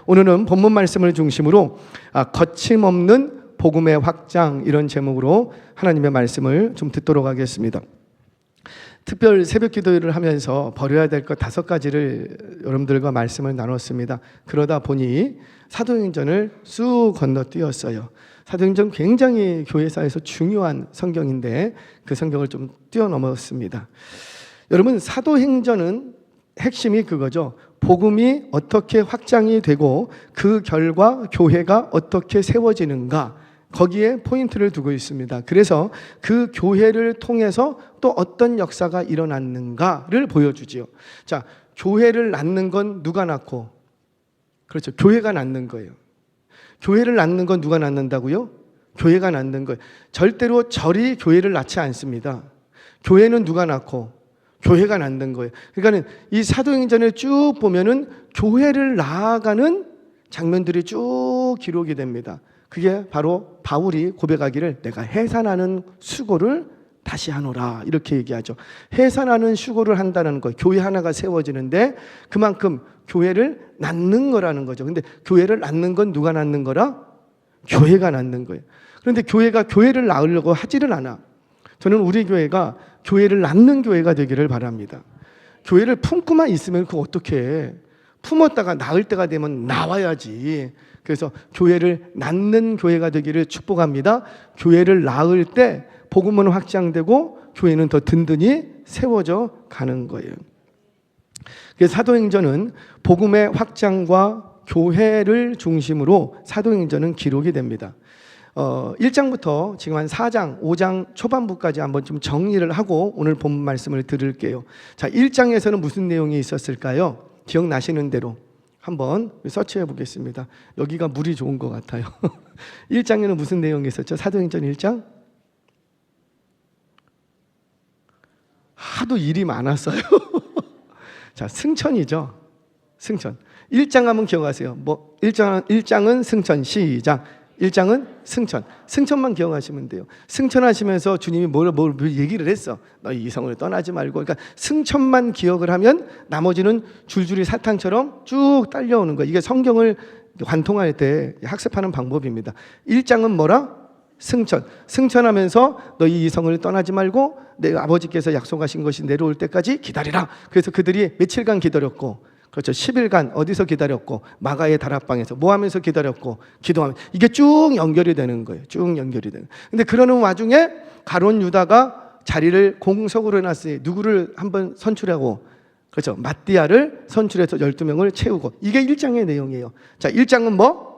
오늘은 본문 말씀을 중심으로 거침없는 복음의 확장, 이런 제목으로 하나님의 말씀을 좀 듣도록 하겠습니다. 특별 새벽 기도를 하면서 버려야 될 것 5가지를 여러분들과 말씀을 나눴습니다. 그러다 보니 사도행전을 쑥 건너뛰었어요. 사도행전 굉장히 교회사에서 중요한 성경인데 그 성경을 좀 뛰어넘었습니다. 여러분, 사도행전은 핵심이 그거죠. 복음이 어떻게 확장이 되고 그 결과 교회가 어떻게 세워지는가, 거기에 포인트를 두고 있습니다. 그래서 그 교회를 통해서 또 어떤 역사가 일어났는가를 보여주지요. 자, 교회를 낳는 건 누가 낳고? 그렇죠, 교회가 낳는 거예요. 교회를 낳는 건 누가 낳는다고요? 교회가 낳는 거예요. 절대로 절이 교회를 낳지 않습니다. 교회는 누가 낳고? 교회가 낳는 거예요. 그러니까 이 사도행전을 쭉 보면은 교회를 낳아가는 장면들이 쭉 기록이 됩니다. 그게 바로 바울이 고백하기를 내가 해산하는 수고를 다시 하노라, 이렇게 얘기하죠. 해산하는 수고를 한다는 거, 교회 하나가 세워지는데 그만큼 교회를 낳는 거라는 거죠. 근데 교회를 낳는 건 누가 낳는 거라? 교회가 낳는 거예요. 그런데 교회가 교회를 낳으려고 하지를 않아. 저는 우리 교회가 교회를 낳는 교회가 되기를 바랍니다. 교회를 품고만 있으면 그거 어떻게 해? 품었다가 낳을 때가 되면 나와야지. 그래서 교회를 낳는 교회가 되기를 축복합니다. 교회를 낳을 때 복음은 확장되고 교회는 더 든든히 세워져 가는 거예요. 그래서 사도행전은 복음의 확장과 교회를 중심으로 사도행전은 기록이 됩니다. 1장부터 지금 한 4장, 5장 초반부까지 한번 좀 정리를 하고 오늘 본문 말씀을 들을게요. 자, 1장에서는 무슨 내용이 있었을까요? 기억나시는 대로 한번 서치해 보겠습니다. 여기가 물이 좋은 것 같아요. 1장에는 무슨 내용이 있었죠? 사도행전 1장? 하도 일이 많았어요. 자, 승천이죠. 승천. 1장 하면 기억하세요. 1장은 승천. 시작. 1장은 승천. 승천만 기억하시면 돼요. 승천하시면서 주님이 뭘 얘기를 했어. 너희 이성을 떠나지 말고. 그러니까 승천만 기억을 하면 나머지는 줄줄이 사탕처럼 쭉 딸려오는 거예요. 이게 성경을 관통할 때 학습하는 방법입니다. 1장은 뭐라? 승천. 승천하면서 너희 이성을 떠나지 말고 내 아버지께서 약속하신 것이 내려올 때까지 기다리라. 그래서 그들이 며칠간 기다렸고, 그렇죠, 10일간 어디서 기다렸고, 마가의 다락방에서 뭐 하면서 기다렸고, 기도하면, 이게 쭉 연결이 되는 거예요. 쭉 연결이 되는. 근데 그러는 와중에 가룟 유다가 자리를 공석으로 해놨으니 누구를 한번 선출하고, 그렇죠, 마띠아를 선출해서 12명을 채우고, 이게 1장의 내용이에요. 자, 1장은 뭐?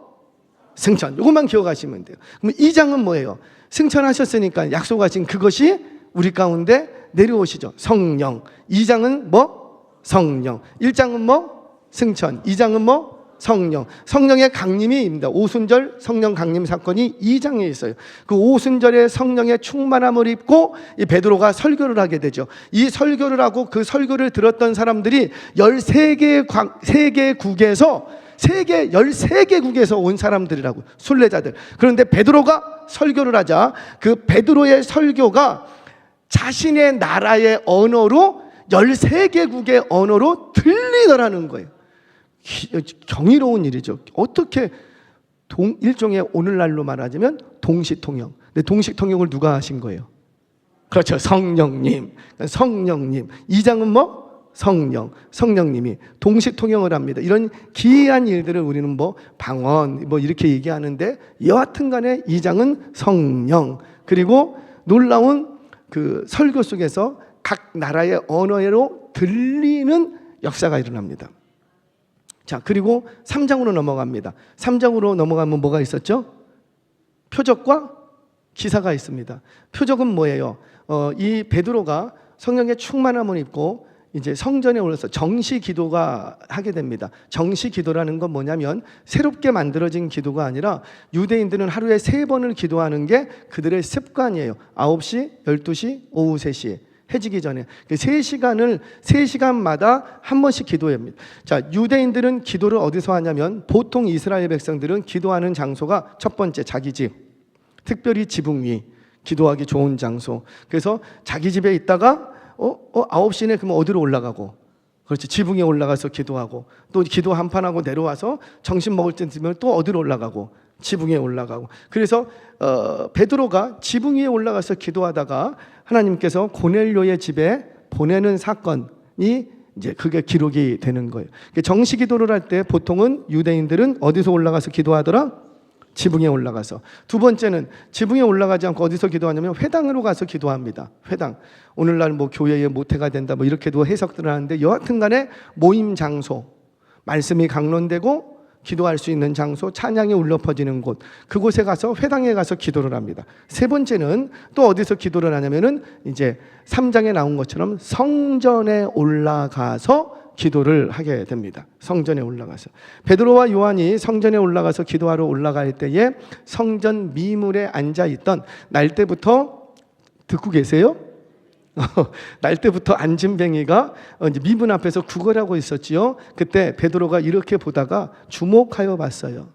승천. 이것만 기억하시면 돼요. 그럼 2장은 뭐예요? 승천하셨으니까 약속하신 그것이 우리 가운데 내려오시죠. 성령. 2장은 뭐? 성령. 1장은 뭐? 승천. 2장은 뭐? 성령. 성령의 강림이입니다. 오순절 성령 강림 사건이 2장에 있어요. 그 오순절에 성령의 충만함을 입고 이 베드로가 설교를 하게 되죠. 이 설교를 하고 그 설교를 들었던 사람들이 13개국에서 세계 13개국에서 온 사람들이라고, 순례자들. 그런데 베드로가 설교를 하자 그 베드로의 설교가 자신의 나라의 언어로 13개국의 언어로 들리더라는 거예요. 경이로운 일이죠. 어떻게 일종의 오늘날로 말하자면 동시통역. 근데 동시통역을 누가 하신 거예요? 그렇죠, 성령님. 성령님. 2장은 뭐? 성령님이 동시통역을 합니다. 이런 기이한 일들을 우리는 뭐 방언 뭐 이렇게 얘기하는데, 여하튼 간에 2장은 성령. 그리고 놀라운 그 설교 속에서 각 나라의 언어로 들리는 역사가 일어납니다. 자, 그리고 3장으로 넘어갑니다. 3장으로 넘어가면 뭐가 있었죠? 표적과 기사가 있습니다. 표적은 뭐예요? 이 베드로가 성령의 충만함을 입고 이제 성전에 올라서 정시 기도가 하게 됩니다. 정시 기도라는 건 뭐냐면 새롭게 만들어진 기도가 아니라 유대인들은 하루에 3번을 기도하는 게 그들의 습관이에요. 9시, 12시, 오후 3시. 해지기 전에 3시간마다 한 번씩 기도합니다. 자, 유대인들은 기도를 어디서 하냐면, 보통 이스라엘 백성들은 기도하는 장소가 첫 번째 자기 집, 특별히 지붕 위, 기도하기 좋은 장소. 그래서 자기 집에 있다가 9시네 그러면 어디로 올라가고, 그렇지. 지붕에 올라가서 기도하고 또 기도 한판하고 내려와서 점심 먹을 때 되면 또 어디로 올라가고 지붕에 올라가고. 그래서 베드로가 지붕 위에 올라가서 기도하다가 하나님께서 고넬료의 집에 보내는 사건이 이제 그게 기록이 되는 거예요. 정시 기도를 할 때 보통은 유대인들은 어디서 올라가서 기도하더라? 지붕에 올라가서. 두 번째는 지붕에 올라가지 않고 어디서 기도하냐면 회당으로 가서 기도합니다. 회당. 오늘날 뭐 교회의 모태가 된다 뭐 이렇게도 해석들을 하는데 여하튼 간에 모임 장소, 말씀이 강론되고 기도할 수 있는 장소, 찬양이 울려 퍼지는 곳, 그곳에 가서 회당에 가서 기도를 합니다. 세 번째는 또 어디서 기도를 하냐면은 이제 3장에 나온 것처럼 성전에 올라가서 기도를 하게 됩니다. 성전에 올라가서. 베드로와 요한이 성전에 올라가서 기도하러 올라갈 때에 성전 미문에 앉아 있던 날 때부터, 듣고 계세요? 날 때부터 안진뱅이가 이제 미문 앞에서 구걸하고 있었지요. 그때 베드로가 이렇게 보다가 주목하여 봤어요.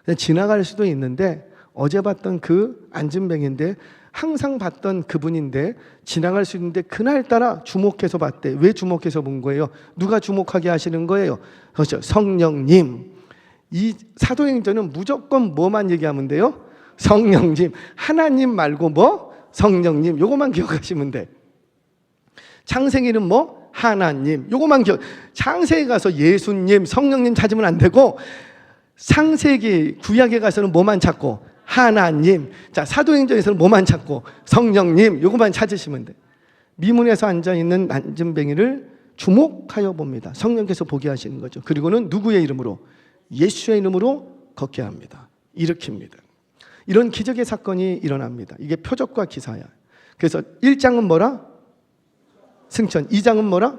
그냥 지나갈 수도 있는데 어제 봤던 그 안진뱅인데 항상 봤던 그분인데 지나갈 수 있는데 그날따라 주목해서 봤대. 왜 주목해서 본 거예요? 누가 주목하게 하시는 거예요? 그렇죠. 성령님. 이 사도행전은 무조건 뭐만 얘기하면 돼요? 성령님. 하나님 말고 뭐? 성령님. 요거만 기억하시면 돼. 창세기는 뭐? 하나님. 요거만 기억. 창세기 가서 예수님, 성령님 찾으면 안 되고 창세기 구약에 가서는 뭐만 찾고? 하나님. 자, 사도행전에서는 뭐만 찾고? 성령님. 요거만 찾으시면 돼. 미문에서 앉아있는 안진뱅이를 주목하여 봅니다. 성령께서 보게 하시는 거죠. 그리고는 누구의 이름으로? 예수의 이름으로 걷게 합니다. 일으킵니다. 이런 기적의 사건이 일어납니다. 이게 표적과 기사야. 그래서 1장은 뭐라? 승천. 2장은 뭐라?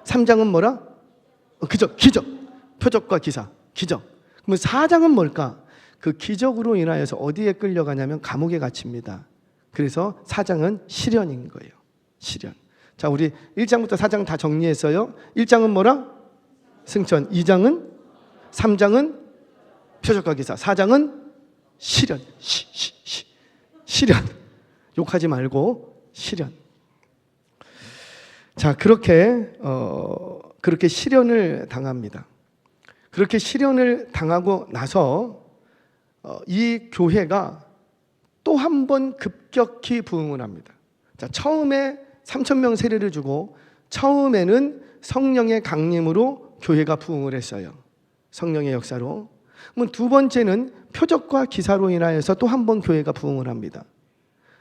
3장은 뭐라? 기적. 표적과 기사. 기적. 그러면 4장은 뭘까? 그 기적으로 인하여서 어디에 끌려가냐면 감옥에 갇힙니다. 그래서 4장은 시련인 거예요. 시련. 자, 우리 1장부터 4장 다 정리했어요. 1장은 뭐라? 승천. 2장은? 3장은? 표적과 기사. 4장은? 시련. 시련. 욕하지 말고 시련. 자, 그렇게 시련을 당합니다. 그렇게 시련을 당하고 나서 이 교회가 또 한 번 급격히 부흥을 합니다. 자, 처음에 3,000명 세례를 주고 처음에는 성령의 강림으로 교회가 부흥을 했어요. 성령의 역사로. 그러면 두 번째는 표적과 기사로 인하여서 또 한 번 교회가 부흥을 합니다.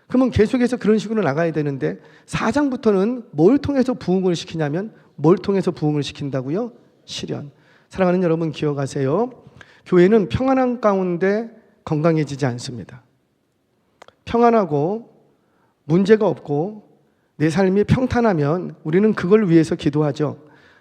그러면 계속해서 그런 식으로 나가야 되는데 4장부터는 뭘 통해서 부흥을 시키냐면 뭘 통해서 부흥을 시킨다고요? 시련. 사랑하는 여러분 기억하세요. 교회는 평안한 가운데 건강해지지 않습니다. 평안하고 문제가 없고 내 삶이 평탄하면 우리는 그걸 위해서 기도하죠.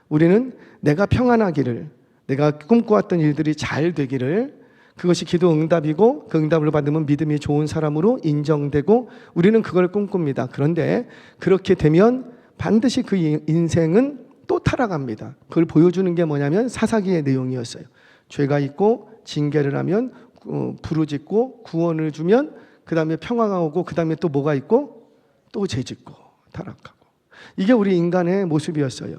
우리는 내가 평안하기를, 내가 꿈꿔왔던 일들이 잘 되기를, 그것이 기도 응답이고 그 응답을 받으면 믿음이 좋은 사람으로 인정되고 우리는 그걸 꿈꿉니다. 그런데 그렇게 되면 반드시 그 인생은 또 타락합니다. 그걸 보여주는 게 뭐냐면 사사기의 내용이었어요. 죄가 있고 징계를 하면 부르짖고 구원을 주면 그 다음에 평화가 오고 그 다음에 또 뭐가 있고 또 죄짓고 타락하고. 이게 우리 인간의 모습이었어요.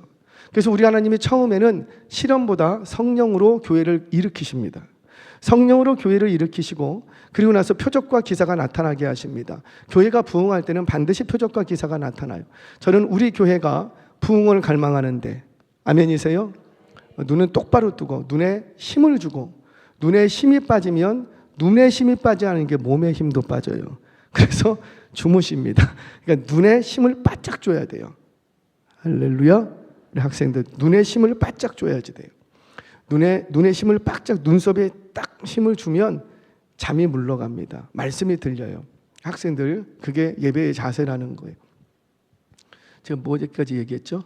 그래서 우리 하나님이 처음에는 시련보다 성령으로 교회를 일으키십니다. 성령으로 교회를 일으키시고 그리고 나서 표적과 기사가 나타나게 하십니다. 교회가 부흥할 때는 반드시 표적과 기사가 나타나요. 저는 우리 교회가 부흥을 갈망하는데, 아멘이세요? 눈은 똑바로 뜨고 눈에 힘을 주고, 눈에 힘이 빠지면 눈에 힘이 빠지지 않은 게 몸에 힘도 빠져요. 그래서 주무십니다. 그러니까 눈에 힘을 바짝 줘야 돼요. 할렐루야. 우리 학생들 눈에 힘을 바짝 줘야지 돼요. 눈에 힘을 바짝, 눈썹에 딱 힘을 주면 잠이 물러갑니다. 말씀이 들려요. 학생들 그게 예배의 자세라는 거예요. 제가 뭐까지 얘기했죠?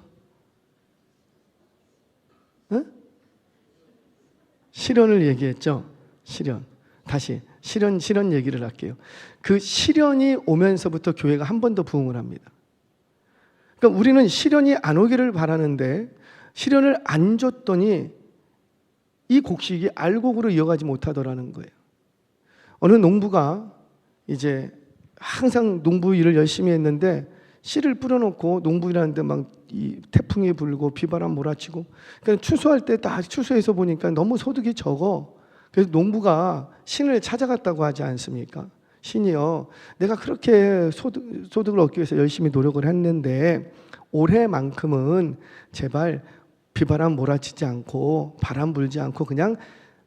시련을 얘기했죠. 시련. 다시 시련 얘기를 할게요. 그 시련이 오면서부터 교회가 한 번 더 부흥을 합니다. 그러니까 우리는 시련이 안 오기를 바라는데 시련을 안 줬더니 이 곡식이 알곡으로 이어가지 못하더라는 거예요. 어느 농부가 이제 항상 농부 일을 열심히 했는데 씨를 뿌려놓고 농부일하는데 막 이 태풍이 불고 비바람 몰아치고, 그러니까 추수할 때 다 추수해서 보니까 너무 소득이 적어. 그래서 농부가 신을 찾아갔다고 하지 않습니까? 신이요, 내가 그렇게 소득을 얻기 위해서 열심히 노력을 했는데 올해만큼은 제발 비바람 몰아치지 않고 바람 불지 않고 그냥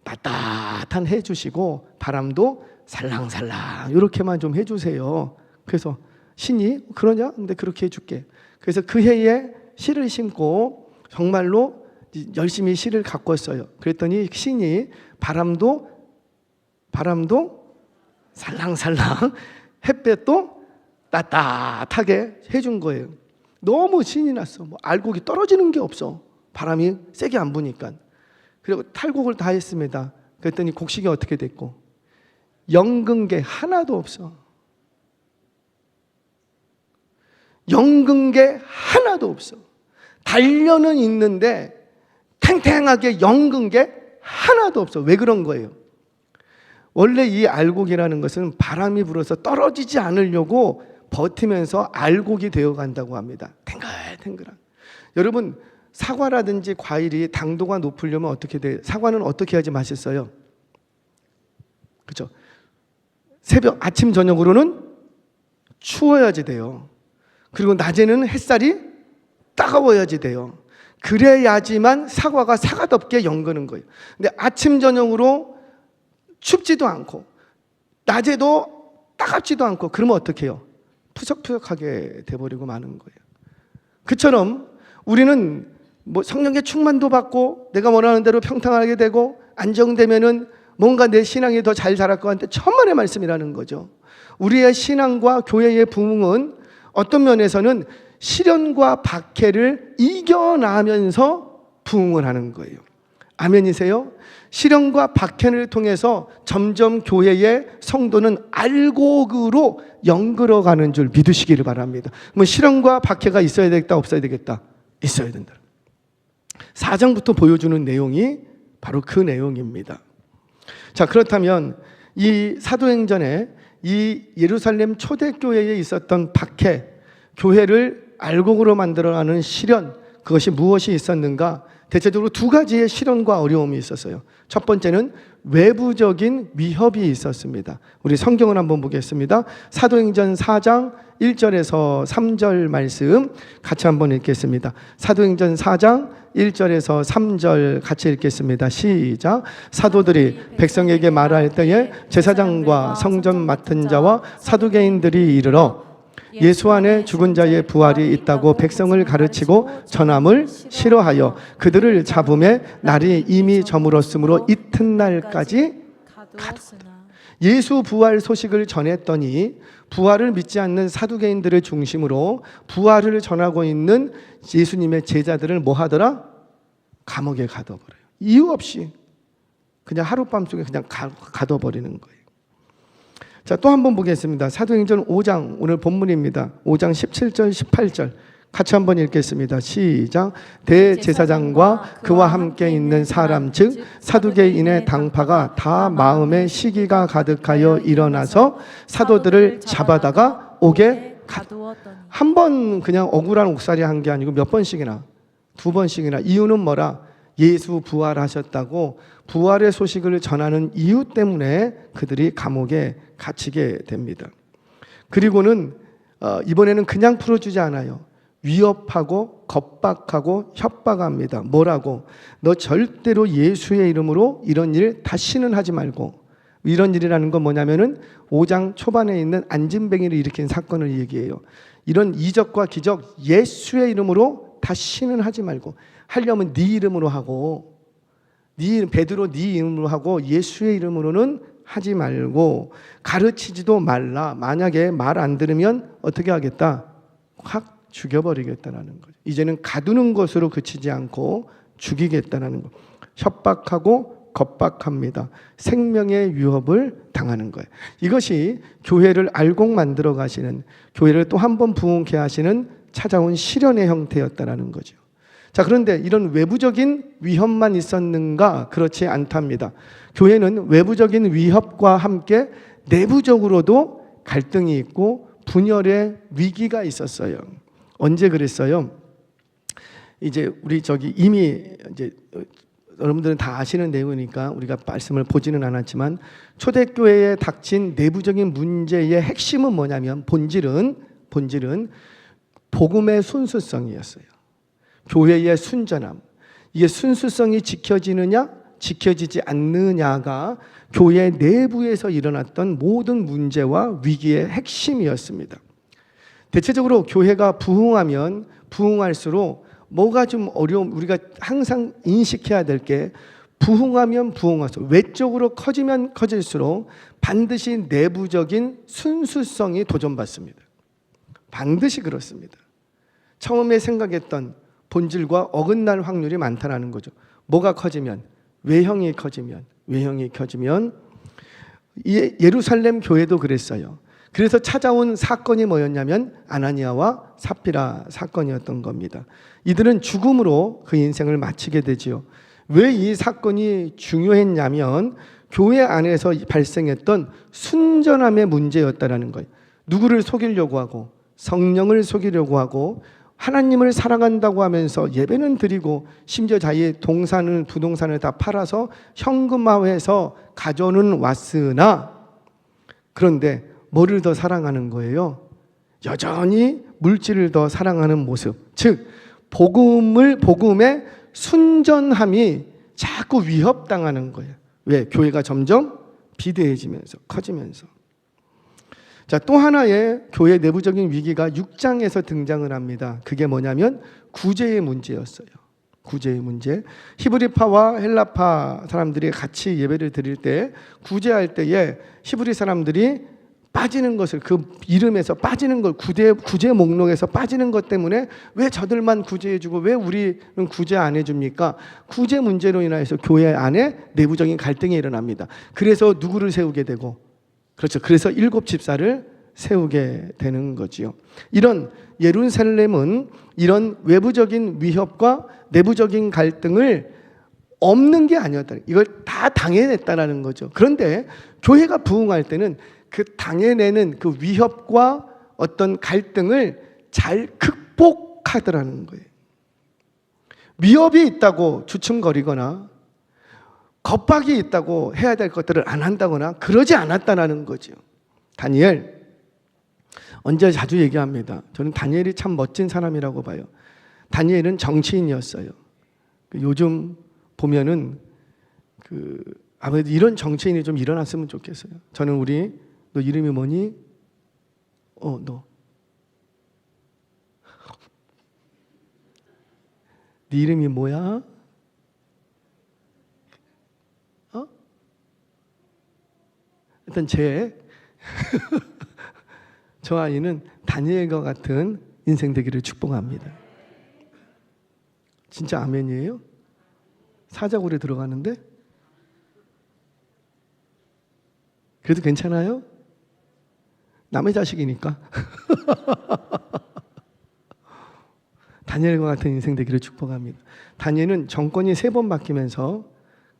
따뜻한 해 주시고 바람도 살랑살랑 이렇게만 좀 해주세요. 그래서 신이 그러냐? 근데 그렇게 해줄게. 그래서 그 해에 씨를 심고 정말로 열심히 씨를 가꿨어요. 그랬더니 신이 바람도 살랑살랑 햇볕도 따뜻하게 해준 거예요. 너무 신이 났어. 뭐 알곡이 떨어지는 게 없어. 바람이 세게 안 부니까. 그리고 탈곡을 다 했습니다. 그랬더니 곡식이 어떻게 됐고, 연근 게 하나도 없어. 연근 게 하나도 없어. 단련은 있는데 탱탱하게 연근 게 하나도 없어. 왜 그런 거예요? 원래 이 알곡이라는 것은 바람이 불어서 떨어지지 않으려고 버티면서 알곡이 되어 간다고 합니다. 탱글탱글한. 여러분, 사과라든지 과일이 당도가 높으려면 어떻게 돼요? 사과는 어떻게 해야지 맛있어요? 그렇죠? 아침 저녁으로는 추워야지 돼요. 그리고 낮에는 햇살이 따가워야지 돼요. 그래야지만 사과가 사과답게 연그는 거예요. 근데 아침 저녁으로 춥지도 않고 낮에도 따갑지도 않고 그러면 어떻게 해요? 푸석푸석하게 돼버리고 마는 거예요. 그처럼 우리는 뭐 성령의 충만도 받고 내가 원하는 대로 평탄하게 되고 안정되면은 뭔가 내 신앙이 더 잘 자랄 것 같은데 천만의 말씀이라는 거죠. 우리의 신앙과 교회의 부흥은 어떤 면에서는 시련과 박해를 이겨나면서 부흥을 하는 거예요. 아멘이세요? 시련과 박해를 통해서 점점 교회의 성도는 알곡으로 연결어가는 줄 믿으시기를 바랍니다. 뭐 시련과 박해가 있어야 되겠다, 없어야 되겠다? 있어야 된다. 4장부터 보여주는 내용이 바로 그 내용입니다. 자, 그렇다면 이 사도행전에 이 예루살렘 초대교회에 있었던 박해, 교회를 알곡으로 만들어가는 시련, 그것이 무엇이 있었는가? 대체적으로 두 가지의 시련과 어려움이 있었어요. 첫 번째는 외부적인 위협이 있었습니다. 우리 성경을 한번 보겠습니다. 사도행전 4장 1절에서 3절 말씀 같이 한번 읽겠습니다. 사도행전 4장 1절에서 3절 같이 읽겠습니다. 시작. 사도들이 백성에게 말할 때에 제사장과 성전 맡은 자와 사두개인들이 이르러 예수 안에 죽은 자의 부활이 있다고 백성을 가르치고 전함을 싫어하여 그들을 잡음에 날이 이미 저물었으므로 이튿날까지 가두었다. 예수 부활 소식을 전했더니 부활을 믿지 않는 사두개인들을 중심으로 부활을 전하고 있는 예수님의 제자들을 뭐 하더라? 감옥에 가둬버려요. 이유 없이 그냥 하룻밤 속에 그냥 가둬버리는 거예요. 자, 또 한 번 보겠습니다. 사도행전 5장, 오늘 본문입니다. 5장 17절 18절 같이 한번 읽겠습니다. 시작. 대제사장과 그와 함께 있는 사람 즉 사두개인의 당파가 다 마음에 시기가 가득하여 일어나서 사도들을 잡아다가 옥에 가두었더니. 한 번 그냥 억울한 옥살이 한 게 아니고 몇 번씩이나, 2번씩이나. 이유는 뭐라? 예수 부활하셨다고 부활의 소식을 전하는 이유 때문에 그들이 감옥에 갇히게 됩니다. 그리고는 이번에는 그냥 풀어주지 않아요. 위협하고 겁박하고 협박합니다. 뭐라고? 너 절대로 예수의 이름으로 이런 일 다시는 하지 말고. 이런 일이라는 건 뭐냐면은 5장 초반에 있는 안진뱅이를 일으킨 사건을 얘기해요. 이런 이적과 기적 예수의 이름으로 다시는 하지 말고, 하려면 네 이름으로 하고, 베드로 네 이름으로 하고 예수의 이름으로는 하지 말고, 가르치지도 말라. 만약에 말 안 들으면 어떻게 하겠다? 확 죽여버리겠다라는 거죠. 이제는 가두는 것으로 그치지 않고 죽이겠다라는 거. 협박하고 겁박합니다. 생명의 위협을 당하는 거예요. 이것이 교회를 알곡 만들어 가시는, 교회를 또 한 번 부흥케 하시는 찾아온 시련의 형태였다라는 거죠. 자, 그런데 이런 외부적인 위협만 있었는가? 그렇지 않답니다. 교회는 외부적인 위협과 함께 내부적으로도 갈등이 있고 분열의 위기가 있었어요. 언제 그랬어요? 이제 우리 이미 이제 여러분들은 다 아시는 내용이니까 우리가 말씀을 보지는 않았지만, 초대교회에 닥친 내부적인 문제의 핵심은 뭐냐면, 본질은 복음의 순수성이었어요. 교회의 순전함. 이게 순수성이 지켜지느냐 지켜지지 않느냐가 교회 내부에서 일어났던 모든 문제와 위기의 핵심이었습니다. 대체적으로 교회가 부흥하면 부흥할수록 뭐가 좀 우리가 항상 인식해야 될 게, 부흥하면 부흥할수록, 외적으로 커지면 커질수록 반드시 내부적인 순수성이 도전받습니다. 반드시 그렇습니다. 처음에 생각했던 본질과 어긋날 확률이 많다는 거죠. 뭐가 커지면? 외형이 커지면. 예루살렘 교회도 그랬어요. 그래서 찾아온 사건이 뭐였냐면 아나니아와 삽비라 사건이었던 겁니다. 이들은 죽음으로 그 인생을 마치게 되지요. 왜 이 사건이 중요했냐면, 교회 안에서 발생했던 순전함의 문제였다라는 거예요. 누구를 속이려고 하고, 성령을 속이려고 하고, 하나님을 사랑한다고 하면서 예배는 드리고, 심지어 자기의 부동산을 다 팔아서 현금화해서 가져는 왔으나, 그런데 뭐를 더 사랑하는 거예요? 여전히 물질을 더 사랑하는 모습. 즉 복음의 순전함이 자꾸 위협당하는 거예요. 왜? 교회가 점점 비대해지면서 커지면서. 자, 또 하나의 교회 내부적인 위기가 6장에서 등장을 합니다. 그게 뭐냐면 구제의 문제였어요. 구제의 문제. 히브리파와 헬라파 사람들이 같이 예배를 드릴 때, 구제할 때에 히브리 사람들이 빠지는 것을, 그 이름에서 빠지는 걸, 구제 목록에서 빠지는 것 때문에 왜 저들만 구제해주고 왜 우리는 구제 안 해줍니까? 구제 문제로 인해서 교회 안에 내부적인 갈등이 일어납니다. 그래서 누구를 세우게 되고, 그렇죠, 그래서 7 집사를 세우게 되는 거지요. 이런 예루살렘은 이런 외부적인 위협과 내부적인 갈등을 없는 게 아니었다. 이걸 다 당해냈다라는 거죠. 그런데 교회가 부흥할 때는 그 당해내는 그 위협과 어떤 갈등을 잘 극복하더라는 거예요. 위협이 있다고 주춤거리거나 겁박이 있다고 해야 될 것들을 안 한다거나 그러지 않았다는 거죠. 다니엘, 언제 자주 얘기합니다. 저는 다니엘이 참 멋진 사람이라고 봐요. 다니엘은 정치인이었어요. 요즘 보면은 아무래도 이런 정치인이 좀 일어났으면 좋겠어요. 저는 너 이름이 뭐니? 너. 네 이름이 뭐야? 일단 저 아이는 다니엘과 같은 인생 되기를 축복합니다. 진짜 아멘이에요? 사자굴에 들어가는데? 그래도 괜찮아요? 남의 자식이니까. 다니엘과 같은 인생 되기를 축복합니다. 다니엘은 정권이 3번 바뀌면서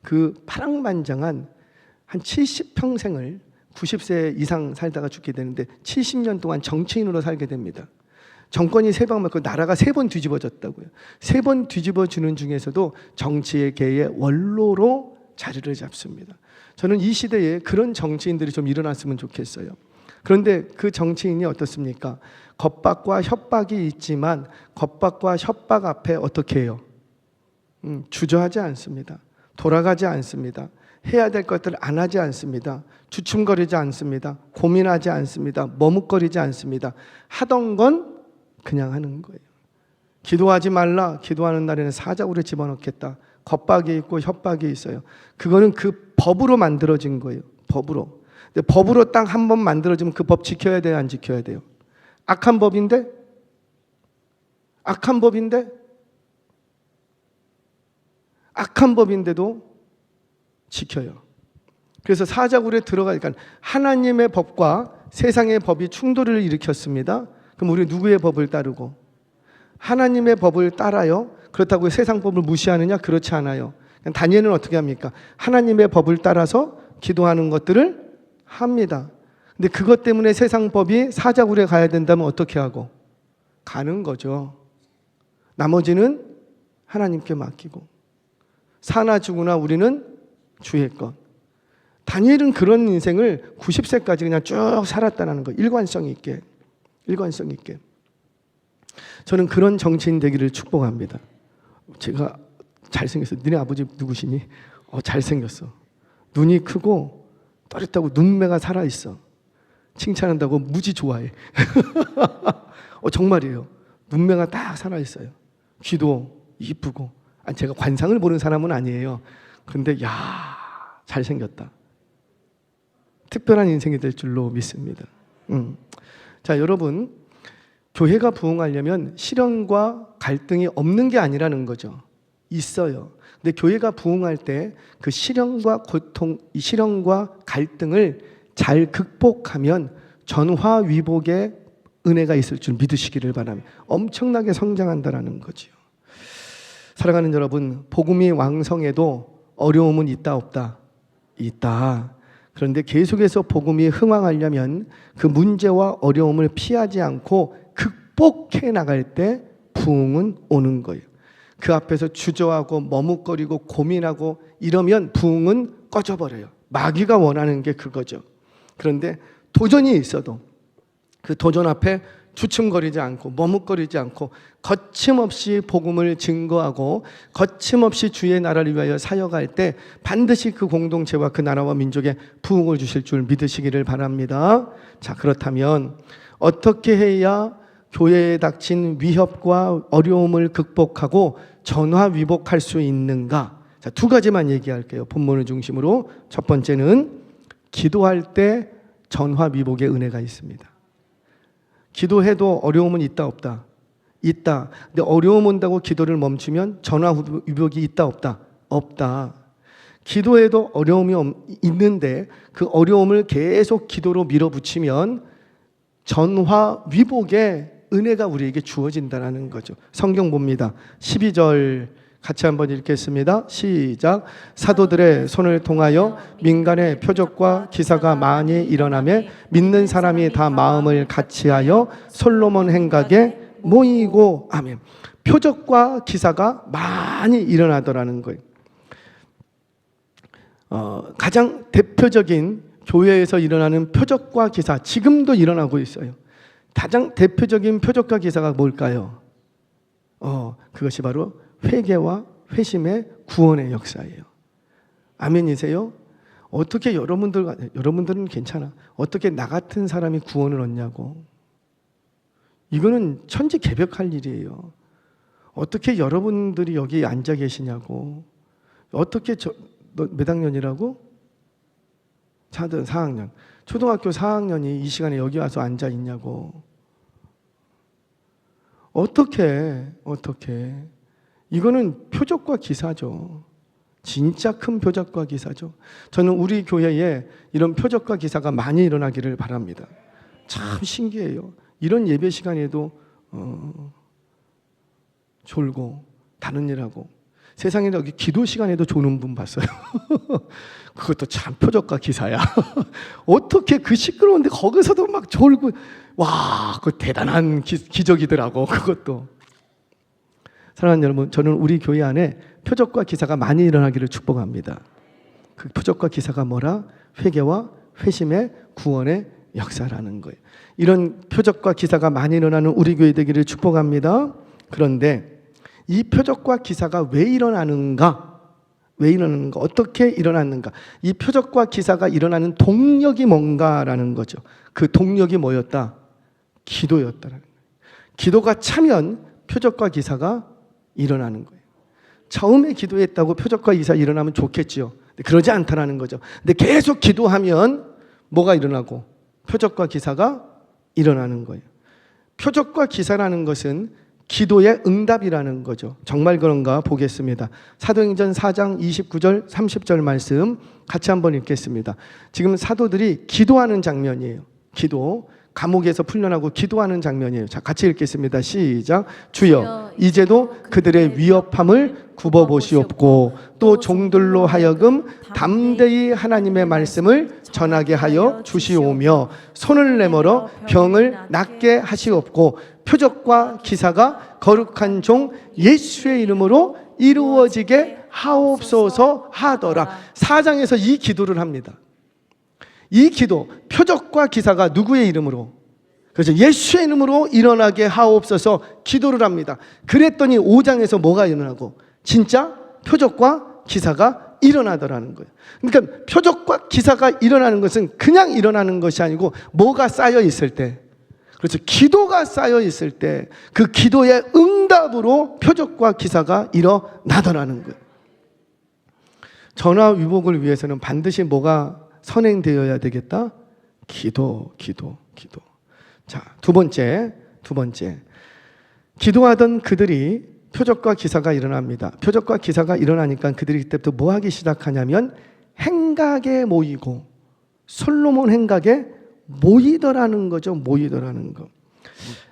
그 파랑만장한 한 70평생을 90세 이상 살다가 죽게 되는데 70년 동안 정치인으로 살게 됩니다. 정권이 3번 바뀌고 나라가 3번 뒤집어졌다고요. 3번 뒤집어지는 중에서도 정치의 개의 원로로 자리를 잡습니다. 저는 이 시대에 그런 정치인들이 좀 일어났으면 좋겠어요. 그런데 그 정치인이 어떻습니까? 겁박과 협박이 있지만 겁박과 협박 앞에 어떻게 해요? 주저하지 않습니다. 돌아가지 않습니다. 해야 될 것들을 안 하지 않습니다. 주춤거리지 않습니다. 고민하지 않습니다. 머뭇거리지 않습니다. 하던 건 그냥 하는 거예요. 기도하지 말라. 기도하는 날에는 사자굴에 집어넣겠다. 겁박이 있고 협박이 있어요. 그거는 그 법으로 만들어진 거예요. 법으로. 근데 법으로 딱 한 번 만들어지면 그 법 지켜야 돼요? 안 지켜야 돼요? 악한 법인데? 악한 법인데도 지켜요. 그래서 사자굴에 들어가니까 하나님의 법과 세상의 법이 충돌을 일으켰습니다. 그럼 우리 누구의 법을 따르고? 하나님의 법을 따라요. 그렇다고 세상 법을 무시하느냐? 그렇지 않아요. 다니엘은 어떻게 합니까? 하나님의 법을 따라서 기도하는 것들을 합니다. 근데 그것 때문에 세상 법이 사자굴에 가야 된다면 어떻게 하고? 가는 거죠. 나머지는 하나님께 맡기고 사나 죽으나 우리는 주의 것. 다니엘은 그런 인생을 90세까지 그냥 쭉 살았다는 거. 일관성 있게. 저는 그런 정치인 되기를 축복합니다. 제가 잘생겼어. 너네 아버지 누구시니? 잘생겼어. 눈이 크고 또렷하고 눈매가 살아있어. 칭찬한다고 무지 좋아해. 정말이에요. 눈매가 딱 살아있어요. 귀도 이쁘고. 제가 관상을 보는 사람은 아니에요. 그런데 잘생겼다. 특별한 인생이 될 줄로 믿습니다. 자, 여러분, 교회가 부흥하려면 시련과 갈등이 없는 게 아니라는 거죠. 있어요. 근데 교회가 부흥할 때 그 시련과 고통, 이 시련과 갈등을 잘 극복하면 전화위복의 은혜가 있을 줄 믿으시기를 바랍니다. 엄청나게 성장한다라는 거죠. 사랑하는 여러분, 복음이 왕성해도 어려움은 있다 없다? 있다. 그런데 계속해서 복음이 흥왕하려면 그 문제와 어려움을 피하지 않고 극복해 나갈 때 부흥은 오는 거예요. 그 앞에서 주저하고 머뭇거리고 고민하고 이러면 부흥은 꺼져버려요. 마귀가 원하는 게 그거죠. 그런데 도전이 있어도 그 도전 앞에 주춤거리지 않고 머뭇거리지 않고 거침없이 복음을 증거하고 거침없이 주의 나라를 위하여 사역할 때 반드시 그 공동체와 그 나라와 민족에 부흥을 주실 줄 믿으시기를 바랍니다. 자, 그렇다면 어떻게 해야 교회에 닥친 위협과 어려움을 극복하고 전화위복할 수 있는가? 자, 두 가지만 얘기할게요. 본문을 중심으로. 첫 번째는 기도할 때 전화위복의 은혜가 있습니다. 기도해도 어려움은 있다 없다? 있다. 근데 어려움 온다고 기도를 멈추면 전화위복이 있다 없다? 없다. 기도해도 어려움이 있는데 그 어려움을 계속 기도로 밀어붙이면 전화위복의 은혜가 우리에게 주어진다는 거죠. 성경 봅니다. 12절 같이 한번 읽겠습니다. 시작. 사도들의 손을 통하여 민간의 표적과 기사가 많이 일어나며 믿는 사람이 다 마음을 같이하여 솔로몬 행각에 모이고. 아멘. 표적과 기사가 많이 일어나더라는 거예요. 가장 대표적인 교회에서 일어나는 표적과 기사, 지금도 일어나고 있어요. 가장 대표적인 표적과 기사가 뭘까요? 그것이 바로 회개와 회심의 구원의 역사예요. 아멘이세요? 어떻게 여러분들은 괜찮아. 어떻게 나 같은 사람이 구원을 얻냐고. 이거는 천지개벽할 일이에요. 어떻게 여러분들이 여기 앉아 계시냐고. 어떻게 너 몇 학년이라고? 4학년. 초등학교 4학년이 이 시간에 여기 와서 앉아 있냐고. 어떻게. 이거는 표적과 기사죠. 진짜 큰 표적과 기사죠. 저는 우리 교회에 이런 표적과 기사가 많이 일어나기를 바랍니다. 참 신기해요. 이런 예배 시간에도 졸고 다른 일하고, 세상에 여기 기도 시간에도 조는 분 봤어요. 그것도 참 표적과 기사야. 어떻게 그 시끄러운데 거기서도 막 졸고, 와, 그 대단한 기적이더라고. 그것도. 사랑하는 여러분, 저는 우리 교회 안에 표적과 기사가 많이 일어나기를 축복합니다. 그 표적과 기사가 뭐라? 회개와 회심의 구원의 역사라는 거예요. 이런 표적과 기사가 많이 일어나는 우리 교회 되기를 축복합니다. 그런데 이 표적과 기사가 왜 일어나는가? 어떻게 일어났는가? 이 표적과 기사가 일어나는 동력이 뭔가라는 거죠. 그 동력이 뭐였다? 기도였다라는 거예요. 기도가 차면 표적과 기사가 일어나는 거예요. 처음에 기도했다고 표적과 기사 일어나면 좋겠지요. 그러지 않다라는 거죠. 근데 계속 기도하면 뭐가 일어나고 표적과 기사가 일어나는 거예요. 표적과 기사라는 것은 기도의 응답이라는 거죠. 정말 그런가 보겠습니다. 사도행전 4장 29절 30절 말씀 같이 한번 읽겠습니다. 지금 사도들이 기도하는 장면이에요. 기도. 감옥에서 풀려나고 기도하는 장면이에요. 자, 같이 읽겠습니다. 시작. 주여, 이제도 그들의 위협함을 굽어보시옵고 또 종들로 하여금 담대히 하나님의 말씀을 전하게 하여 주시오며 손을 내밀어 병을 낫게 하시옵고 표적과 기사가 거룩한 종 예수의 이름으로 이루어지게 하옵소서 하더라. 4장에서 이 기도를 합니다. 이 기도, 표적과 기사가 누구의 이름으로? 그래서 예수의 이름으로 일어나게 하옵소서 기도를 합니다. 그랬더니 5장에서 뭐가 일어나고? 진짜 표적과 기사가 일어나더라는 거예요. 그러니까 표적과 기사가 일어나는 것은 그냥 일어나는 것이 아니고 뭐가 쌓여 있을 때, 그렇죠, 기도가 쌓여 있을 때 그 기도의 응답으로 표적과 기사가 일어나더라는 거예요. 전화 위복을 위해서는 반드시 뭐가 선행되어야 되겠다? 기도. 자, 두 번째. 기도하던 그들이 표적과 기사가 일어납니다. 표적과 기사가 일어나니까 그들이 그때부터 뭐 하기 시작하냐면 행각에 모이고, 솔로몬 행각에 모이더라는 거죠. 모이더라는 거.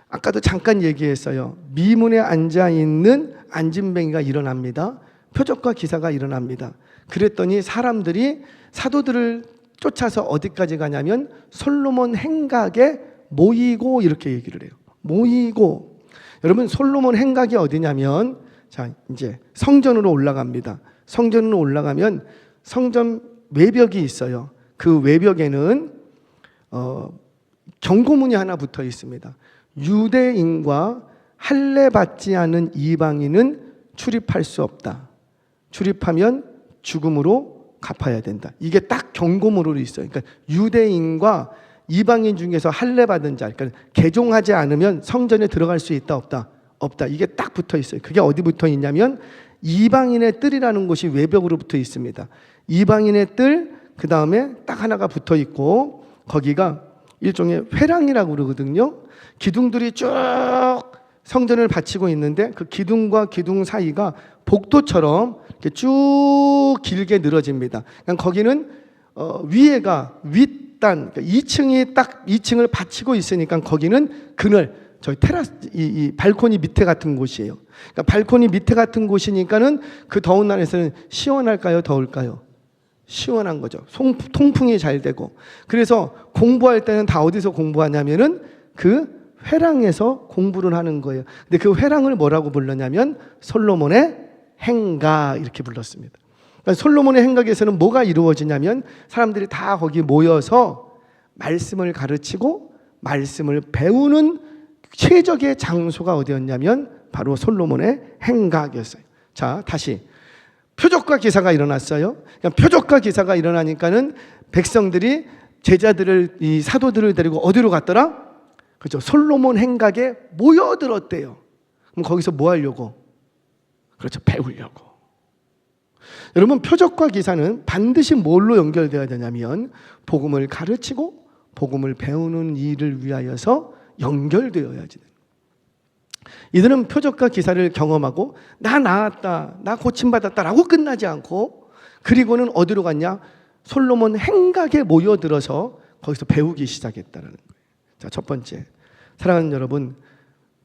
아까도 잠깐 얘기했어요. 미문에 앉아있는 안진뱅이가 일어납니다. 표적과 기사가 일어납니다. 그랬더니 사람들이 사도들을 쫓아서 어디까지 가냐면 솔로몬 행각에 모이고, 이렇게 얘기를 해요. 모이고. 여러분, 솔로몬 행각이 어디냐면, 자, 이제 성전으로 올라갑니다. 성전으로 올라가면 성전 외벽이 있어요. 그 외벽에는 경고문이 하나 붙어 있습니다. 유대인과 할례 받지 않은 이방인은 출입할 수 없다. 출입하면 죽음으로 갚아야 된다. 이게 딱 경고문으로 있어요. 그러니까 유대인과 이방인 중에서 할례 받은 자, 그러니까 개종하지 않으면 성전에 들어갈 수 있다, 없다? 없다. 이게 딱 붙어 있어요. 그게 어디 붙어 있냐면 이방인의 뜰이라는 곳이 외벽으로 붙어 있습니다. 이방인의 뜰, 그 다음에 딱 하나가 붙어 있고, 거기가 일종의 회랑이라고 그러거든요. 기둥들이 쭉 성전을 받치고 있는데 그 기둥과 기둥 사이가 복도처럼 이렇게 쭉 길게 늘어집니다. 그러니까 거기는 위에가 윗단, 그러니까 2층이 딱 2층을 받치고 있으니까 거기는 그늘, 저희 테라스, 이 발코니 밑에 같은 곳이에요. 그러니까 발코니 밑에 같은 곳이니까는 그 더운 날에서는 시원할까요? 더울까요? 시원한 거죠. 통풍이 잘 되고. 그래서 공부할 때는 다 어디서 공부하냐면은 그 회랑에서 공부를 하는 거예요. 근데 그 회랑을 뭐라고 불렀냐면 솔로몬의 행각, 이렇게 불렀습니다. 그러니까 솔로몬의 행각에서는 뭐가 이루어지냐면 사람들이 다 거기 모여서 말씀을 가르치고 말씀을 배우는 최적의 장소가 어디였냐면 바로 솔로몬의 행각이었어요. 자, 다시 표적과 기사가 일어났어요. 그러니까 표적과 기사가 일어나니까는 백성들이 제자들을, 이 사도들을 데리고 어디로 갔더라? 그렇죠. 솔로몬 행각에 모여들었대요. 그럼 거기서 뭐 하려고? 그렇죠. 배우려고. 여러분, 표적과 기사는 반드시 뭘로 연결되어야 되냐면 복음을 가르치고 복음을 배우는 일을 위하여서 연결되어야지. 이들은 표적과 기사를 경험하고 나 나았다, 나 고침받았다라고 끝나지 않고, 그리고는 어디로 갔냐? 솔로몬 행각에 모여들어서 거기서 배우기 시작했다는 거예요. 자, 첫 번째, 사랑하는 여러분,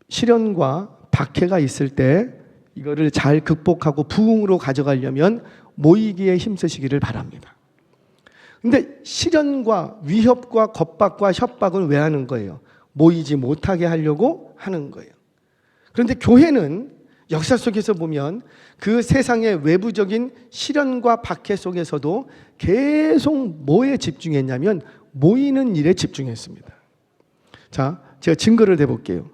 시련과 박해가 있을 때 이거를 잘 극복하고 부흥으로 가져가려면 모이기에 힘쓰시기를 바랍니다. 근데 시련과 위협과 겁박과 협박은 왜 하는 거예요? 모이지 못하게 하려고 하는 거예요. 그런데 교회는 역사 속에서 보면 그 세상의 외부적인 시련과 박해 속에서도 계속 뭐에 집중했냐면 모이는 일에 집중했습니다. 자, 제가 증거를 대볼게요.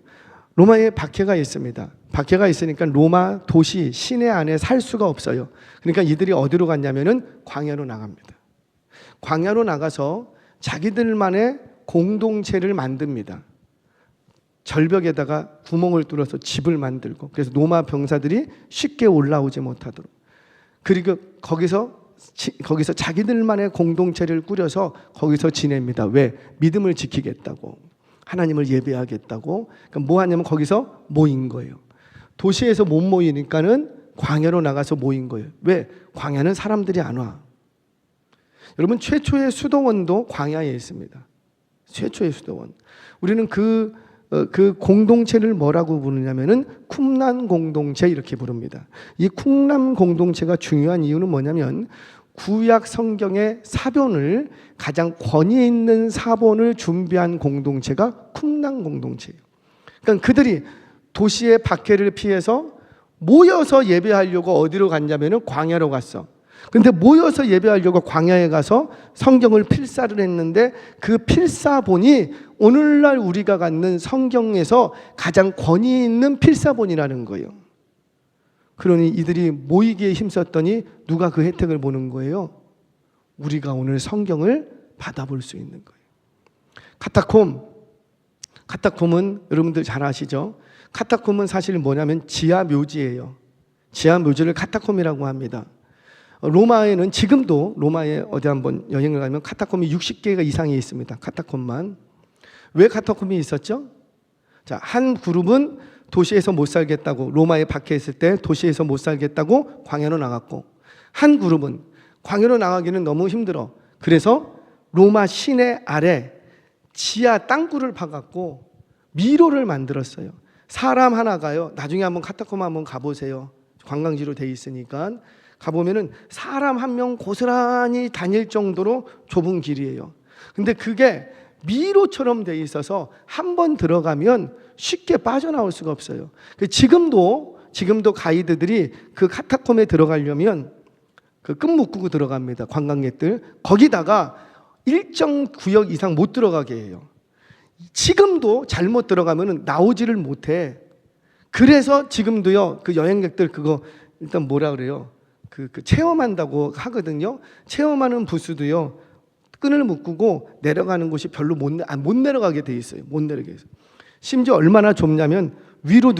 로마에 박해가 있습니다. 박해가 있으니까 로마 도시 시내 안에 살 수가 없어요. 그러니까 이들이 어디로 갔냐면은 광야로 나갑니다. 광야로 나가서 자기들만의 공동체를 만듭니다. 절벽에다가 구멍을 뚫어서 집을 만들고, 그래서 로마 병사들이 쉽게 올라오지 못하도록, 그리고 거기서 자기들만의 공동체를 꾸려서 거기서 지냅니다. 왜? 믿음을 지키겠다고, 하나님을 예배하겠다고. 그러니까 뭐 하냐면 거기서 모인 거예요. 도시에서 못 모이니까는 광야로 나가서 모인 거예요. 왜? 광야는 사람들이 안 와. 여러분, 최초의 수도원도 광야에 있습니다. 최초의 수도원. 우리는 그 공동체를 뭐라고 부르냐면은 쿰란 공동체 이렇게 부릅니다. 이 쿰란 공동체가 중요한 이유는 뭐냐면 구약 성경의 사본을 가장 권위 있는 사본을 준비한 공동체가 쿰란 공동체예요. 그러니까 그들이 도시의 박해를 피해서 모여서 예배하려고 어디로 갔냐면은 광야로 갔어. 근데 모여서 예배하려고 광야에 가서 성경을 필사를 했는데 그 필사본이 오늘날 우리가 갖는 성경에서 가장 권위 있는 필사본이라는 거예요. 그러니 이들이 모이기에 힘썼더니 누가 그 혜택을 보는 거예요? 우리가 오늘 성경을 받아볼 수 있는 거예요. 카타콤은 여러분들 잘 아시죠? 카타콤은 사실 뭐냐면 지하 묘지예요. 지하 묘지를 카타콤이라고 합니다. 로마에는 지금도 로마에 어디 한번 여행을 가면 카타콤이 60개가 이상이 있습니다. 카타콤만. 왜 카타콤이 있었죠? 자, 한 그룹은 도시에서 못 살겠다고, 로마에 박해했을 때 도시에서 못 살겠다고 광야로 나갔고, 한 그룹은 광야로 나가기는 너무 힘들어. 그래서 로마 시내 아래 지하 땅굴을 파갖고 미로를 만들었어요. 사람 하나가요. 나중에 한번 카타콤 한번 가보세요. 관광지로 돼 있으니까. 가보면은 사람 한 명 고스란히 다닐 정도로 좁은 길이에요. 근데 그게 미로처럼 돼 있어서 한 번 들어가면 쉽게 빠져나올 수가 없어요. 지금도 가이드들이 그 카타콤에 들어가려면 그 끈 묶고 들어갑니다. 관광객들. 거기다가 일정 구역 이상 못 들어가게 해요. 지금도 잘못 들어가면 나오지를 못해. 그래서 지금도요, 그 여행객들 그거 일단 뭐라 그래요? 그 체험한다고 하거든요. 체험하는 부스도요, 끈을 묶고 내려가는 곳이 별로 못 내려가게 돼 있어요. 못 내려가게 있어요. 심지어 얼마나 좁냐면 위로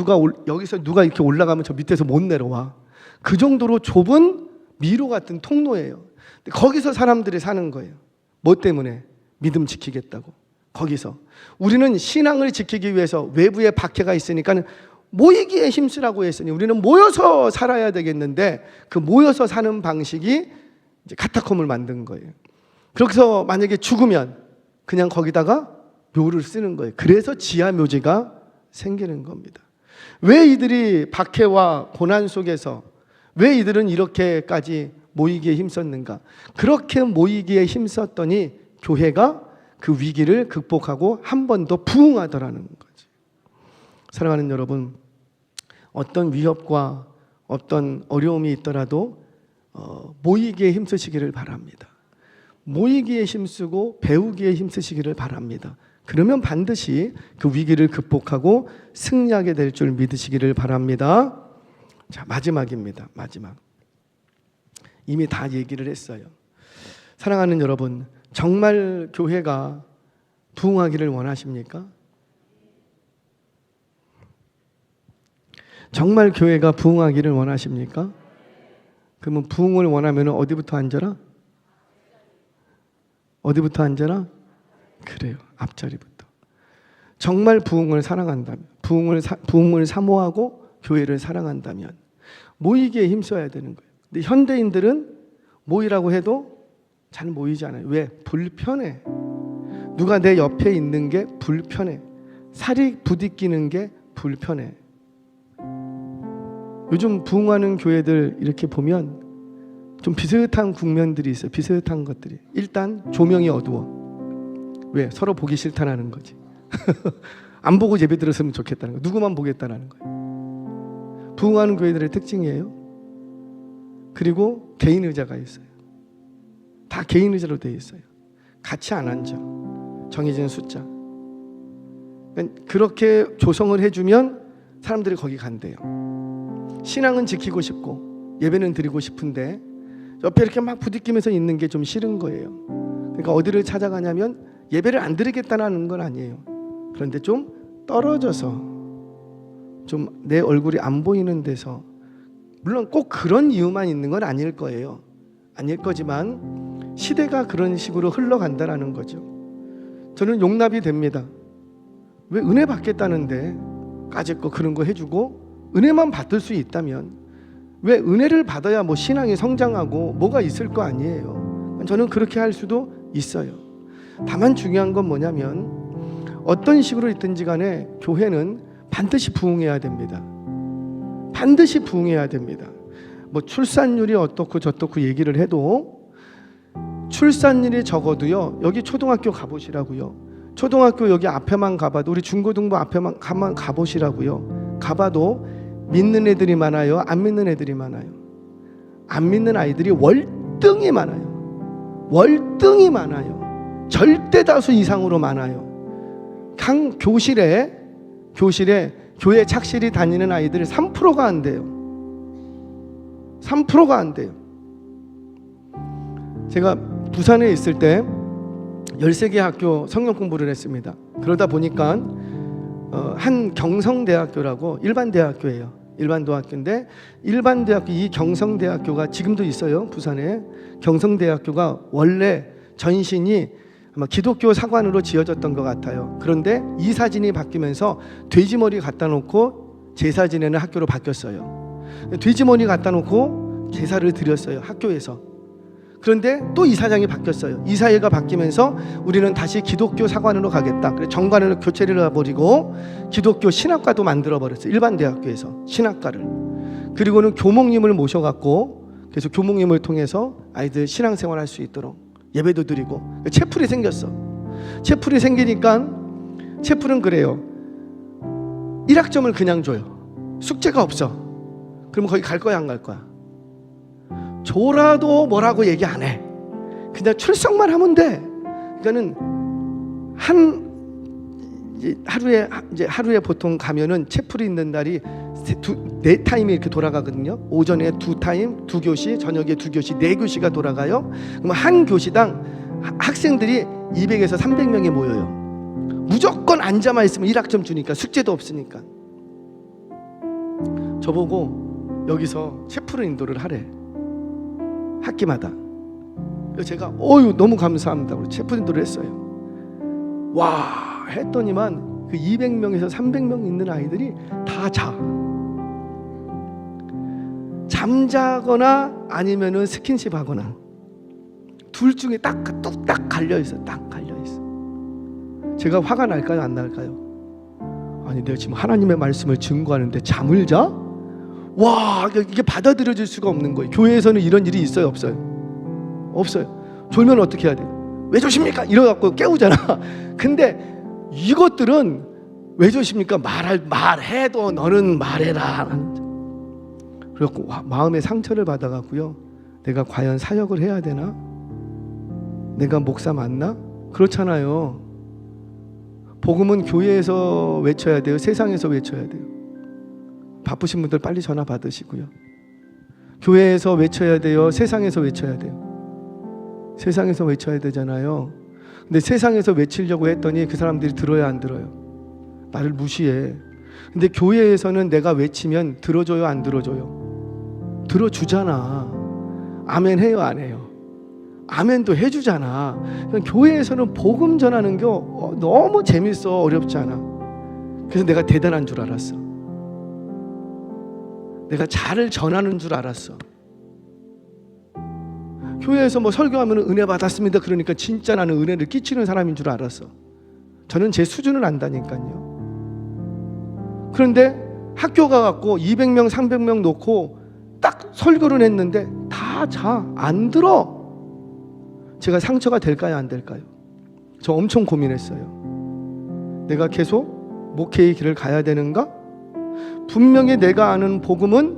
여기서 누가 이렇게 올라가면 저 밑에서 못 내려와. 그 정도로 좁은 미로 같은 통로예요. 거기서 사람들이 사는 거예요. 뭐 때문에? 믿음 지키겠다고. 거기서 우리는 신앙을 지키기 위해서 외부에 박해가 있으니까 모이기에 힘쓰라고 했으니 우리는 모여서 살아야 되겠는데, 그 모여서 사는 방식이 이제 카타콤을 만든 거예요. 그래서 만약에 죽으면 그냥 거기다가 묘를 쓰는 거예요. 그래서 지하 묘지가 생기는 겁니다. 왜 이들이 박해와 고난 속에서 왜 이들은 이렇게까지 모이기에 힘썼는가? 그렇게 모이기에 힘썼더니 교회가 그 위기를 극복하고 한 번 더 부흥하더라는 거지. 사랑하는 여러분, 어떤 위협과 어떤 어려움이 있더라도 모이기에 힘쓰시기를 바랍니다. 모이기에 힘쓰고 배우기에 힘쓰시기를 바랍니다. 그러면 반드시 그 위기를 극복하고 승리하게 될 줄 믿으시기를 바랍니다. 자, 마지막입니다. 마지막. 이미 다 얘기를 했어요. 사랑하는 여러분, 정말 교회가 부흥하기를 원하십니까? 정말 교회가 부흥하기를 원하십니까? 그러면 부흥을 원하면 어디부터 앉아라? 어디부터 앉아라? 그래요, 앞자리부터. 정말 부흥을 사랑한다면, 부흥을 사모하고 교회를 사랑한다면 모이기에 힘써야 되는 거예요. 근데 현대인들은 모이라고 해도 잘 모이지 않아요. 왜? 불편해. 누가 내 옆에 있는 게 불편해. 살이 부딪히는 게 불편해. 요즘 부흥하는 교회들 이렇게 보면 좀 비슷한 국면들이 있어요. 비슷한 것들이. 일단 조명이 어두워. 왜? 서로 보기 싫다는 거지. 안 보고 예배 들었으면 좋겠다는 거. 누구만 보겠다는 거예요. 부흥하는 교회들의 특징이에요. 그리고 개인 의자가 있어요. 다 개인 의자로 되어 있어요. 같이 안 앉아. 정해진 숫자. 그렇게 조성을 해주면 사람들이 거기 간대요. 신앙은 지키고 싶고 예배는 드리고 싶은데 옆에 이렇게 막 부딪히면서 있는 게 좀 싫은 거예요. 그러니까 어디를 찾아가냐면 예배를 안 드리겠다는 건 아니에요. 그런데 좀 떨어져서 좀 내 얼굴이 안 보이는 데서, 물론 꼭 그런 이유만 있는 건 아닐 거예요. 아닐 거지만 시대가 그런 식으로 흘러간다라는 거죠. 저는 용납이 됩니다. 왜 은혜 받겠다는데 까짓 거 그런 거 해주고 은혜만 받을 수 있다면 왜 은혜를 받아야 뭐 신앙이 성장하고 뭐가 있을 거 아니에요. 저는 그렇게 할 수도 있어요. 다만 중요한 건 뭐냐면 어떤 식으로 있든지 간에 교회는 반드시 부흥해야 됩니다. 반드시 부흥해야 됩니다. 뭐 출산율이 어떻고 저떻고 얘기를 해도 출산율이 적어도요, 여기 초등학교 가보시라고요. 초등학교 여기 앞에만 가봐도, 우리 중고등부 앞에만 가보시라고요. 가봐도 믿는 애들이 많아요, 안 믿는 애들이 많아요? 안 믿는 아이들이 월등히 많아요. 월등히 많아요. 절대 다수 이상으로 많아요. 교실에 교회 착실히 다니는 아이들이 3%가 안 돼요. 3%가 안 돼요. 제가 부산에 있을 때 13개 학교 성경 공부를 했습니다. 그러다 보니까 한 경성대학교라고 일반 대학교예요. 일반 대학교인데, 일반 대학교, 이 경성대학교가 지금도 있어요. 부산에. 경성대학교가 원래 전신이 아마 기독교 사관으로 지어졌던 것 같아요. 그런데 이사진이 바뀌면서 돼지머리 갖다 놓고 제사 지내는 학교로 바뀌었어요. 돼지머리 갖다 놓고 제사를 드렸어요, 학교에서. 그런데 또 이사장이 바뀌었어요. 이사회가 바뀌면서 우리는 다시 기독교 사관으로 가겠다. 그래서 정관을 교체를 해버리고 기독교 신학과도 만들어버렸어요. 일반 대학교에서 신학과를. 그리고는 교목님을 모셔갖고 그래서 교목님을 통해서 아이들 신앙생활 할 수 있도록 예배도 드리고, 채플이 생겼어. 채플이 생기니까 채플은 그래요. 1학점을 그냥 줘요. 숙제가 없어. 그러면 거기 갈 거야, 안 갈 거야? 줘라도 뭐라고 얘기 안 해. 그냥 출석만 하면 돼. 그러니까는 하루에 보통 가면은 채플이 있는 날이 4타임이 이렇게 돌아가거든요. 오전에 2타임, 2교시, 저녁에 2교시, 4교시가 돌아가요. 그럼 한 교시당 학생들이 200에서 300명이 모여요. 무조건 앉아만 있으면 1학점 주니까, 숙제도 없으니까. 저보고 여기서 채플 인도를 하래, 학기마다. 그래서 제가 너무 감사합니다. 우리 채플 인도를 했어요. 와, 했더니만 그 200명에서 300명 있는 아이들이 다 잠자거나 아니면은 스킨십 하거나, 둘 중에 딱 갈려있어. 딱 갈려있어. 제가 화가 날까요, 안 날까요? 아니, 내가 지금 하나님의 말씀을 증거하는데 잠을 자? 와, 이게 받아들여질 수가 없는 거예요. 교회에서는 이런 일이 있어요, 없어요? 없어요. 졸면 어떻게 해야 돼요? 왜 조십니까? 이러갖고 깨우잖아. 근데 이것들은 왜 조십니까? 말해도 너는 말해라. 그래갖고 마음의 상처를 받아갖고요, 내가 과연 사역을 해야 되나? 내가 목사 맞나? 그렇잖아요. 복음은 교회에서 외쳐야 돼요, 세상에서 외쳐야 돼요? 바쁘신 분들 빨리 전화 받으시고요. 교회에서 외쳐야 돼요, 세상에서 외쳐야 돼요? 세상에서 외쳐야 되잖아요. 근데 세상에서 외치려고 했더니 그 사람들이 들어야 안 들어요? 나를 무시해. 근데 교회에서는 내가 외치면 들어줘요, 안 들어줘요? 들어주잖아. 아멘 해요, 안 해요? 아멘도 해주잖아. 교회에서는 복음 전하는 게 너무 재밌어, 어렵지 않아. 그래서 내가 대단한 줄 알았어. 내가 잘 전하는 줄 알았어. 교회에서 뭐 설교하면 은혜 받았습니다, 그러니까 진짜 나는 은혜를 끼치는 사람인 줄 알았어. 저는 제 수준을 안다니까요. 그런데 학교 가갖고 200명 300명 놓고 딱 설교를 했는데 다 안 들어. 제가 상처가 될까요, 안 될까요? 저 엄청 고민했어요. 내가 계속 목회의 길을 가야 되는가? 분명히 내가 아는 복음은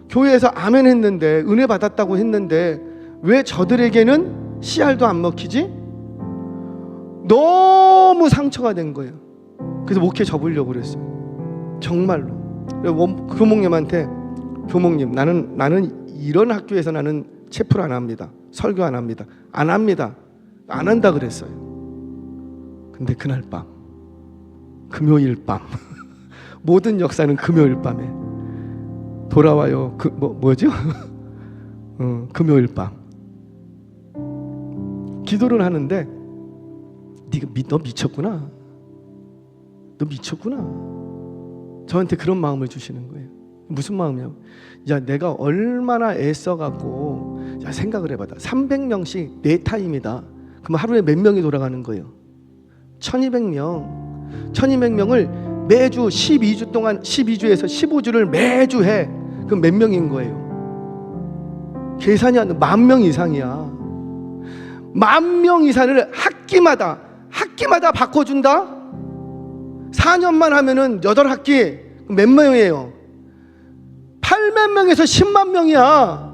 교회에서 아멘 했는데, 은혜 받았다고 했는데 왜 저들에게는 씨알도 안 먹히지? 너무 상처가 된 거예요. 그래서 목회 접으려고 그랬어요. 정말로. 교목님한테, 교목님, 나는 이런 학교에서 나는 채플 안 합니다. 설교 안 합니다. 안 합니다. 안 한다 그랬어요. 근데 그날 밤, 금요일 밤 모든 역사는 금요일 밤에 돌아와요. 뭐죠? 금요일 밤 기도를 하는데, 너 미쳤구나. 너 미쳤구나. 저한테 그런 마음을 주시는 거예요. 무슨 마음이냐고. 야, 내가 얼마나 애써갖고, 야, 생각을 해봐라. 300명씩 4타임이다. 그럼 하루에 몇 명이 돌아가는 거예요? 1200명. 1200명을 매주 12주 동안 12주에서 15주를 매주 해. 그럼 몇 명인 거예요? 계산이 안 돼. 10,000명 이상이야. 10,000명 이상을 학기마다 바꿔준다? 4년만 하면은 8학기. 몇 명이에요? 8만 명에서 10만 명이야.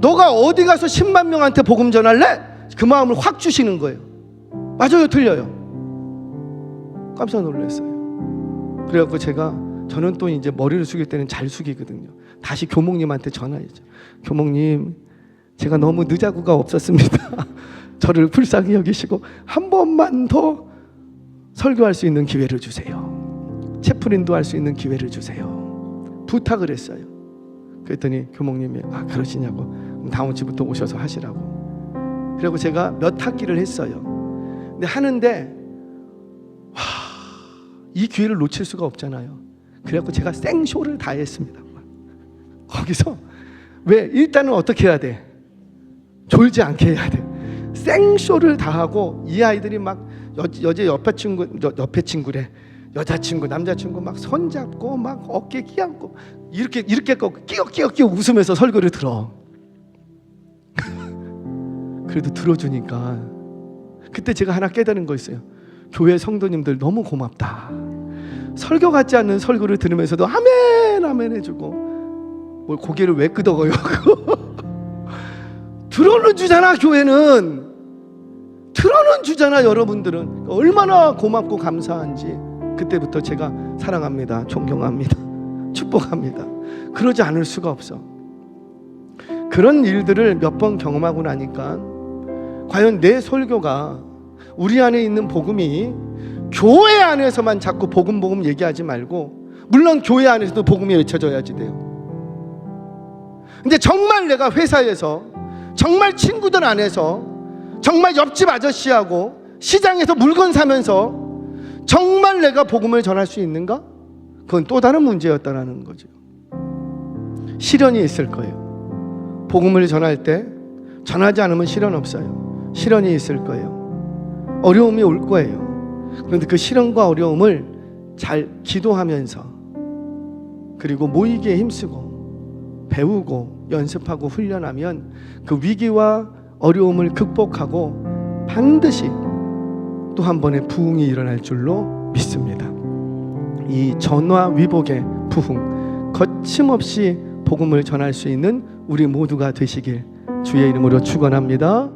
너가 어디 가서 10만 명한테 복음 전할래? 그 마음을 확 주시는 거예요. 맞아요, 틀려요? 깜짝 놀랐어요. 그래갖고 저는 또 이제 머리를 숙일 때는 잘 숙이거든요. 다시 교목님한테 전화했죠. 교목님, 제가 너무 늦자구가 없었습니다. 저를 불쌍히 여기시고 한 번만 더 설교할 수 있는 기회를 주세요. 채플인도 할 수 있는 기회를 주세요. 부탁을 했어요. 그랬더니 교목님이 그러시냐고. 그럼 다음 주부터 오셔서 하시라고. 그리고 제가 몇 학기를 했어요. 근데 하는데 이 기회를 놓칠 수가 없잖아요. 그래갖고 제가 생쇼를 다 했습니다. 거기서 왜 일단은 어떻게 해야 돼? 졸지 않게 해야 돼. 생쇼를 다 하고 이 아이들이 막 여자친구 남자친구 막 손잡고 막 어깨 끼안고 이렇게 끼어 웃으면서 설교를 들어. 그래도 들어주니까 그때 제가 하나 깨달은 거 있어요. 교회 성도님들 너무 고맙다. 설교 같지 않는 설교를 들으면서도 아멘 아멘 해주고 뭘 고개를 왜 끄덕어요? 들어는 주잖아. 교회는 들어는 주잖아. 여러분들은 얼마나 고맙고 감사한지. 그때부터 제가 사랑합니다, 존경합니다, 축복합니다. 그러지 않을 수가 없어. 그런 일들을 몇 번 경험하고 나니까 과연 내 설교가 우리 안에 있는 복음이 교회 안에서만 자꾸 복음 얘기하지 말고, 물론 교회 안에서도 복음이 외쳐져야지 돼요. 근데 정말 내가 회사에서, 정말 친구들 안에서, 정말 옆집 아저씨하고 시장에서 물건 사면서 정말 내가 복음을 전할 수 있는가? 그건 또 다른 문제였다라는 거죠. 시련이 있을 거예요. 복음을 전할 때 전하지 않으면 시련 없어요. 시련이 있을 거예요. 어려움이 올 거예요. 그런데 그 시련과 어려움을 잘 기도하면서, 그리고 모이기에 힘쓰고 배우고 연습하고 훈련하면 그 위기와 어려움을 극복하고 반드시 또 한 번의 부흥이 일어날 줄로 믿습니다. 이 전화위복의 부흥, 거침없이 복음을 전할 수 있는 우리 모두가 되시길 주의 이름으로 축원합니다.